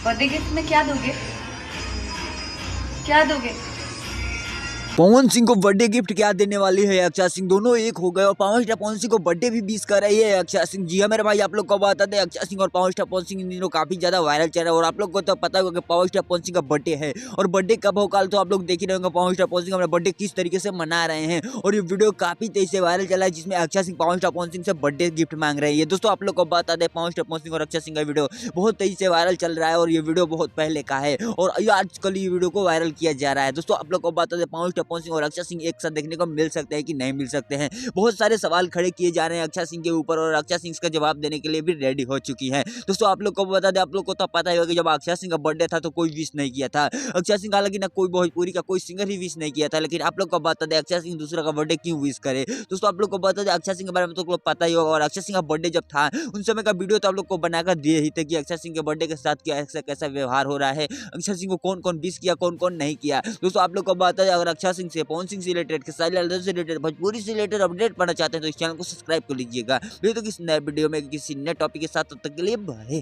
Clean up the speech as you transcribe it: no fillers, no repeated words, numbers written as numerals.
Birthday gift में क्या दोगे? क्या दोगे? पवन सिंह को बर्थडे गिफ्ट क्या देने वाली है अक्षय सिंह, दोनों एक हो गए और पावर स्टार पवन सिंह को बर्थडे भी विश कर रही है अक्षय सिंह। जी हाँ मेरे भाई, आप लोग को बता दें अक्षय सिंह और पावर स्टार पवन सिंह इन दिनों काफी ज्यादा वायरल चल रहा है। और आप लोग को तो पता होगा कि पावर स्टार पवन सिंह का बर्थडे है और बर्थडे कब हो कल तो आप लोग देख ही रहे होंगे पावर स्टार पवन सिंह अपना बर्थडे किस तरीके से मना रहे हैं। और ये वीडियो काफी तेजी से वायरल चला है जिसमें अक्षय सिंह पावर स्टार पवन सिंह से बर्थडे गिफ्ट मांग रहे हैं। दोस्तों आप लोग को बता दें पावर स्टार पवन सिंह और अक्षय सिंह का वीडियो बहुत तेजी से वायरल चल रहा है और ये वीडियो बहुत पहले का है और आजकल ये वीडियो को वायरल किया जा रहा है। दोस्तों आप लोग को बता दें पावर स्टार पवन सिंह और अक्षय सिंह एक साथ देखने को मिल सकते हैं कि नहीं मिल सकते हैं। बहुत सारे सवाल खड़े किए जा रहे हैं अक्षय सिंह के ऊपर और अक्षय सिंह इसका जवाब देने के लिए भी रेडी हो चुकी है। दोस्तों आप लोग को बता दें, आप लोग को तो पता ही होगा कि जब अक्षय सिंह का बर्थडे था तो कोई विश नहीं किया था अक्षय सिंह, हालांकि ना कोई भोजपुरी का कोई सिंगर ही विश नहीं किया था। लेकिन आप लोग को बता दें अक्षय सिंह दूसरा का बर्थडे क्यों विश करे। दोस्तों आप लोग को बता दें अक्षय सिंह के बारे में तो लोग पता ही होगा और अक्षय सिंह का बर्थडे जब था उन समय का वीडियो तो आप लोग को बनाकर दिए ही थे कि अक्षय सिंह के बर्थडे के साथ क्या ऐसा कैसा व्यवहार हो रहा है, अक्षय सिंह को कौन कौन विश किया कौन कौन नहीं किया। दोस्तों आप लोग को बता दें अगर अक्षय सिंह से पवन सिंह से रिलेटेड से रिलेटेड भोजपुरी से रिलेटेड अपडेट पाना चाहते हैं तो इस चैनल को सब्सक्राइब कर लीजिएगा। फिर तो किसी नए वीडियो में किसी नए टॉपिक के साथ, तब तक के लिए बाय।